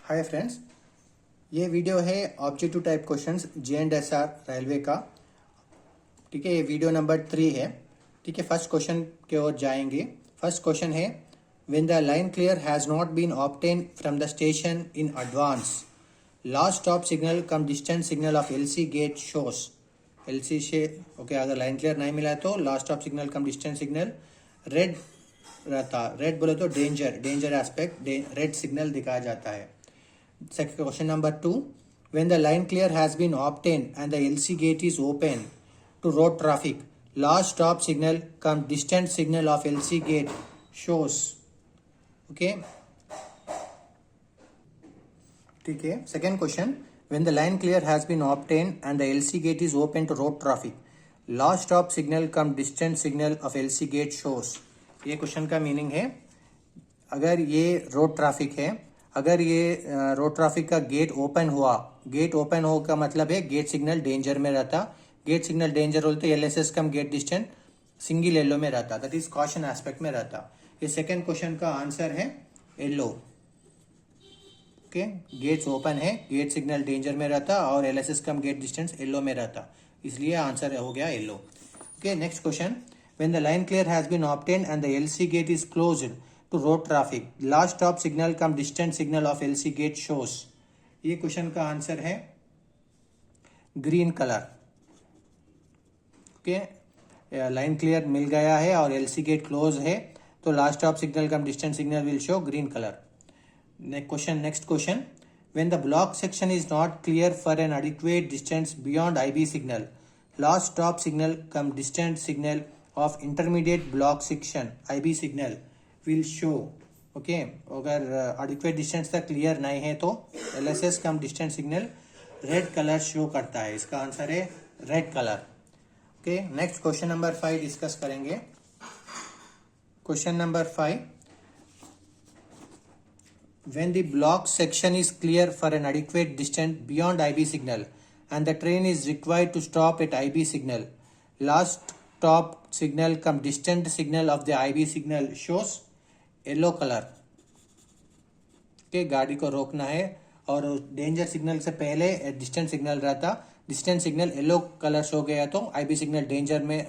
Hi friends, ये video है objective type questions J&SR railway का। ठीक है, ये वीडियो नंबर 3 है। ठीक है, फर्स्ट क्वेश्चन के ओर जाएंगे। फर्स्ट क्वेश्चन है, when the line clear has not been obtain from the station in advance, last stop signal come distance signal of LC gate shows. LC से ओके, अगर line clear नहीं मिला तो last stop signal कम distance signal red रहता। Red बोले तो danger aspect, red signal दिखाया जाता है। Second question number 2, when the line clear has been obtained and the LC gate is open to road traffic, last stop signal come distant signal of LC gate shows. Okay, ठीक है। Second question, when the line clear has been obtained and the LC gate is open to road traffic, last stop signal come distant signal of LC gate shows. ये question का meaning है, अगर ये road traffic है, अगर ये road traffic का gate open हुआ, गेट ओपन हो का मतलब है गेट सिग्नल डेंजर में रहता। गेट सिग्नल डेंजर बोलते LSS कम गेट डिस्टेंस सिंगल येलो में रहता, दैट इज कॉशन एस्पेक्ट में रहता। ये सेकंड क्वेश्चन का आंसर है येलो। ओके, गेट्स ओपन है, गेट सिग्नल डेंजर में रहता और LSS कम गेट डिस्टेंस येलो में रहता, इसलिए आंसर हो गया yellow. Okay, next question, when the line clear has been obtained and the LC gate is closed to road traffic, last stop signal come distant signal of LC gate shows. ये question का answer है green colour. Okay, line clear मिल गया है और LC gate close है तो last stop signal come distance signal will show green colour. Next question, when the block section is not clear for an adequate distance beyond IB signal, last stop signal come distant signal of intermediate block section IB signal will show. Okay, अगर adequate distance तक clear नहीं है तो LSS come distance signal red colour show करता है, इसका answer है red colour. Okay, next question number 5 discuss करेंगे। Question number 5, when the block section is clear for an adequate distance beyond IB signal and the train is required to stop at IB signal, last stop signal come distant signal of the IB signal shows yellow colour. के गाड़ी को रोकना है और danger signal से पहले distance signal रहता, distance signal yellow colour show गया तो IB सिग्नल डेंजर में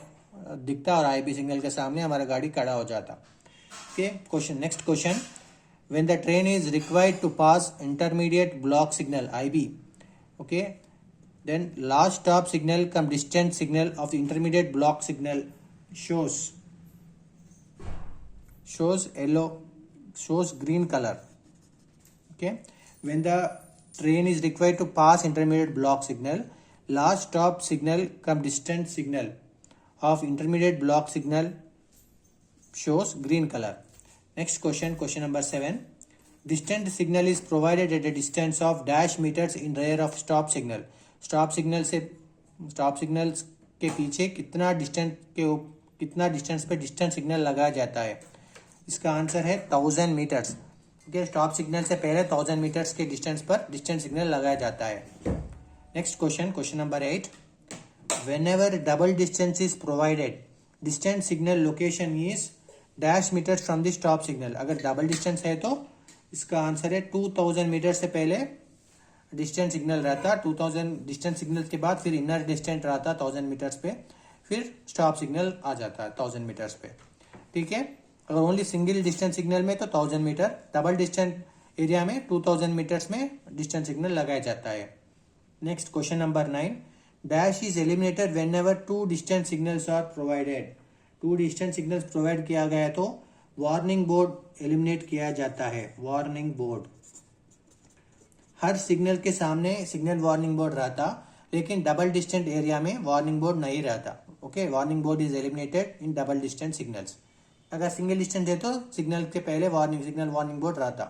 दिखता और IB सिग्नल के सामने हमारा गाड़ी खड़ा हो जाता। Okay, question next question, when the train is required to pass intermediate block signal IB, okay, then last stop signal come distant signal of the intermediate block signal shows green color. Okay, when the train is required to pass intermediate block signal, last stop signal come distant signal of intermediate block signal shows green color. Next question, question number 7, distant signal is provided at a distance of dash meters in rear of stop signal. stop signals के पीछे कितना distance पे distance signal लगाया जाता है, इसका answer है 1000 metres. Okay, stop signal से पहले 1000 मीटर्स के डिस्टेंस पर डिस्टेंस सिग्नल लगाया जाता है। Next question, question number 8, whenever double distance is provided, distance signal location is dash metres from the stop signal. अगर डबल डिस्टेंस है तो इसका आंसर है 2000 मीटर से पहले डिस्टेंस सिग्नल रहता, 2000 डिस्टेंस सिग्नल के बाद फिर इनर डिस्टेंस रहता 1000 मीटर्स पे, फिर स्टॉप सिग्नल आ जाता है 1000 मीटर्स पे। ठीक है, अगर ओनली सिंगल डिस्टेंस सिग्नल में तो 1000 मीटर, डबल डिस्टेंस एरिया में 2000 मीटर्स में डिस्टेंस सिग्नल लगाया जाता है। Next question number 9, dash is eliminated whenever 2 distance signals are provided. 2 distance signals provide किया गया तो वार्निंग बोर्ड एलिमिनेट किया जाता है। वार्निंग बोर्ड, हर सिग्नल के सामने सिग्नल वार्निंग बोर्ड रहता, लेकिन डबल डिस्टेंस एरिया में वार्निंग बोर्ड नहीं रहता। Okay, warning board is eliminated in double distance signals. अगर सिंगल डिस्टेंस है तो सिग्नल के पहले वार्निंग बोर्ड रहता।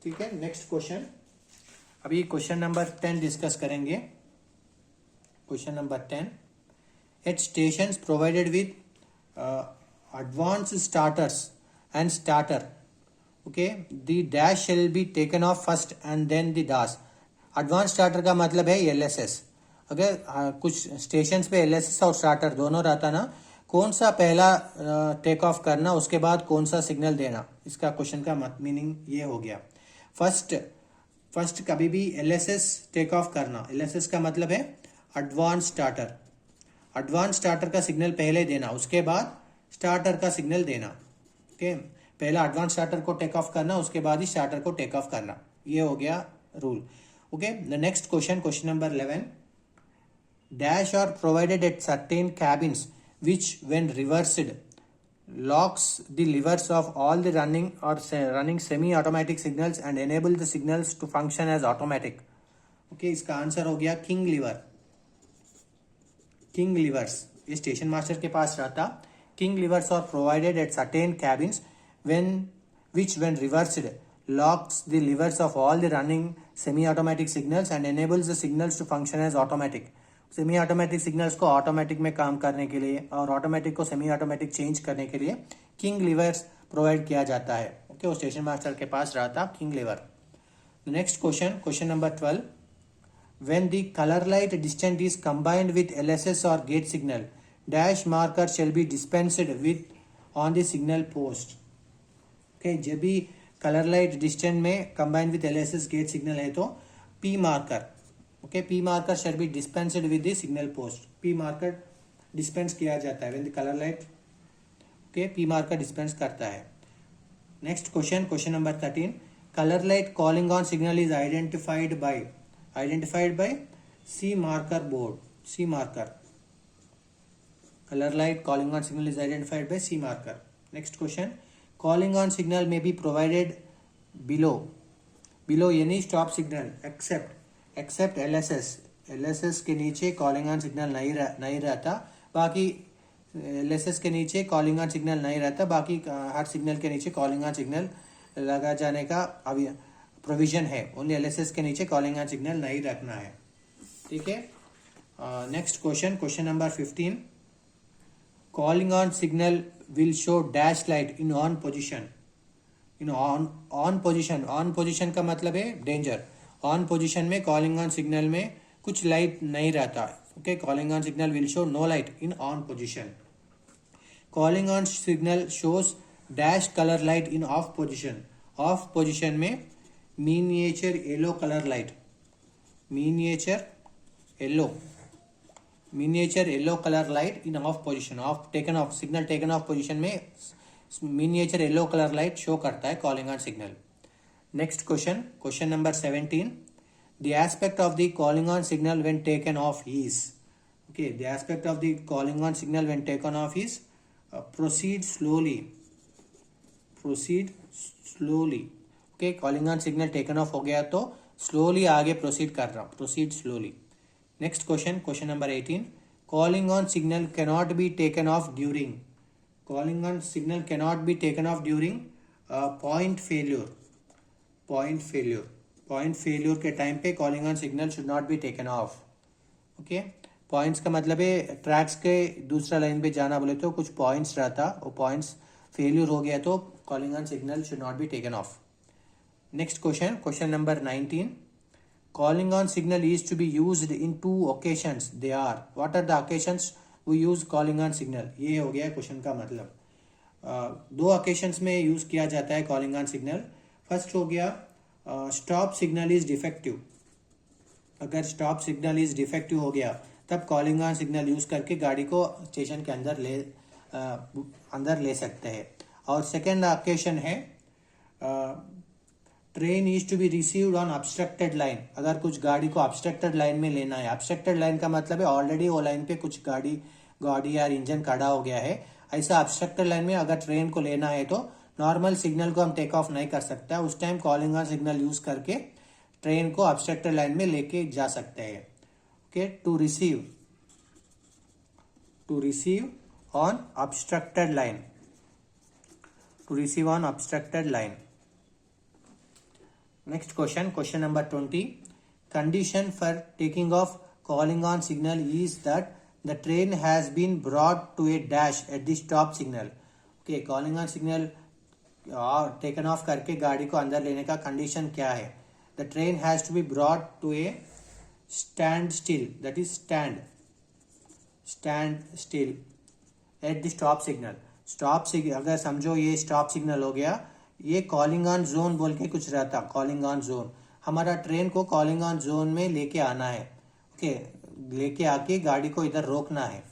ठीक है, नेक्स्ट क्वेश्चन, अभी क्वेश्चन नंबर 10 डिस्कस करेंगे। Question number 10, at stations provided with advance starters and starter, okay, the dash shall be taken off first and then the dash. Advance starter का मतलब है LSS। अगर कुछ स्टेशन पे LSS और starter दोनों रहता ना, कौन सा पहला टेक ऑफ करना, उसके बाद कौन सा सिग्नल देना, इसका क्वेश्चन का मीनिंग ये हो गया। फर्स्ट कभी भी LSS टेक ऑफ करना, LSS का मतलब है एडवांस स्टार्टर, एडवांस स्टार्टर का सिग्नल पहले देना, उसके बाद स्टार्टर का सिग्नल देना। ओके, पहला एडवांस स्टार्टर को टेक ऑफ करना, उसके बाद ही स्टार्टर को टेक ऑफ करना, ये हो गया rule. Okay, the next question, question number 11, dash are provided at certain cabins which when reversed locks the levers of all the running semi-automatic signals and enable the signals to function as automatic. Okay, इसका answer हो गया king lever, king levers. ये station master के पास रहता। King levers are provided at certain cabins when reversed locks the levers of all the running semi-automatic signals and enables the signals to function as automatic. Semi automatic signals को automatic में काम करने के लिए और ऑटोमेटिक को semi automatic change करने के लिए किंग लीवर्स प्रोवाइड किया जाता है। ओके, वो स्टेशन मास्टर के पास रहा था king lever. Next question, question number 12, when the colour light distant is combined with LSS और gate signal dash marker shall be dispensed with on the signal post. Okay, जब भी colour light distant में combined with LSS gate signal है तो P marker, okay, P marker shall be dispensed with the signal post. P marker dispense किया जाता है when the colour light, okay, P marker dispense करता है। Next question, question number 13, colour light calling on signal is identified by C marker board, C marker, colour light calling on signal is identified by C marker. Next question, calling on signal may be provided below any stop signal except LSS के नीचे calling on signal नहीं रहता, बाकी LSS के नीचे calling on signal नहीं रहता, बाकी हर सिग्नल के नीचे कॉलिंग ऑन सिग्नल लगा जाने का अभी प्रोविजन है। ओनली LSS के नीचे कॉलिंग ऑन सिग्नल नहीं रखना है। ठीक है, next question, question number 15, calling on signal will show dash light in on position. On position का मतलब है डेंजर। ऑन पोजीशन में कॉलिंग ऑन सिग्नल में कुछ लाइट नहीं रहता। Okay, calling on signal will show no light in on position. Calling on signal shows dash colour light in off position. Off position में miniature yellow colour light, miniature yellow colour light in off position. Off taken off, signal taken off position में miniature yellow colour light show करता है calling on signal. Next question, question number 17, the aspect of the calling on signal when taken off is, okay, the aspect of the calling on signal when taken off is proceed slowly, okay, calling on signal taken off हो गया तो slowly आगे proceed कर रहा हूँ, proceed slowly। Next question, question number 18, calling on signal cannot be taken off during, calling on signal cannot be taken off during point failure के time पे calling on signal should not be taken of. Okay, points का मतलब है tracks के दूसरा line पे जाना बोले तो कुछ पॉइंट्स रहता, वो पॉइंट्स फेल्यूर हो गया तो calling on signal should not be taken off. Next question, question number 19, calling on signal is to be used in 2 occasions, they are, what are the occasions we use calling on signal. ये हो गया question का मतलब। 2 occasions में use किया जाता है calling on signal. First हो गया स्टॉप सिग्नल इज डिफेक्टिव। अगर स्टॉप सिग्नल इज डिफेक्टिव हो गया तब कॉलिंग ऑन सिग्नल यूज करके गाड़ी को स्टेशन के अंदर ले सकते हैं। और सेकेंड ओकेशन है train is to be received on obstructed line. अगर कुछ गाड़ी को ऑब्स्ट्रक्टेड लाइन में लेना है, ऑब्स्ट्रक्टेड लाइन का मतलब है ऑलरेडी वो लाइन पे कुछ गाड़ी या इंजन खड़ा हो गया है, ऐसा ऑब्स्ट्रक्टेड लाइन में अगर ट्रेन को लेना है तो नॉर्मल सिग्नल को हम टेक ऑफ नहीं कर सकता, उस time calling on signal use करके ट्रेन को ऑब्स्ट्रक्टेड लाइन में लेके जा सकते हैं। Okay, to receive on obstructed line, next question, question number 20, condition for taking off calling on signal is that the train has been brought to a dash at the stop signal. Okay, calling on signal taken off करके गाड़ी को अंदर लेने का condition क्या है? The train has to be brought to a standstill, that is standstill at the stop signal. अगर समझो ये स्टॉप सिग्नल हो गया, ये कॉलिंग ऑन जोन बोल के कुछ रहता, कॉलिंग ऑन जोन। हमारा ट्रेन को कॉलिंग ऑन जोन में लेके आना है। ओके, लेके आके गाड़ी को इधर रोकना है।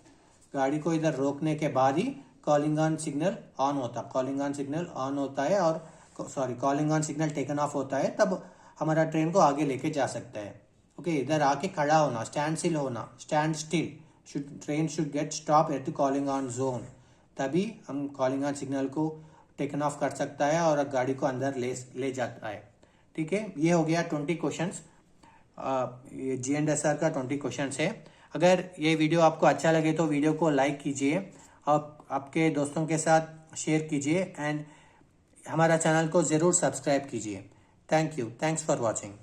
गाड़ी को इधर रोकने के बाद ही कॉलिंग ऑन सिग्नल ऑन होता, कॉलिंग ऑन सिग्नल ऑन होता है, और sorry calling on signal taken of होता है, तब हमारा ट्रेन को आगे लेके जा सकता है। ओके, इधर आके खड़ा होना, स्टैंड स्टिल होना, stand still, train should get stop at the calling on zone, तभी हम कॉलिंग ऑन सिग्नल को टेकन ऑफ कर सकता है और गाड़ी को अंदर ले जाता है। ठीक है, ये हो गया 20 क्वेश्चंस। ये GNSR का 20 क्वेश्चंस है। अगर ये वीडियो आपको अच्छा लगे तो वीडियो को लाइक कीजिए और आपके दोस्तों के साथ शेयर कीजिए, एंड हमारा चैनल को ज़रूर सब्सक्राइब कीजिए। Thank you, thanks for watching.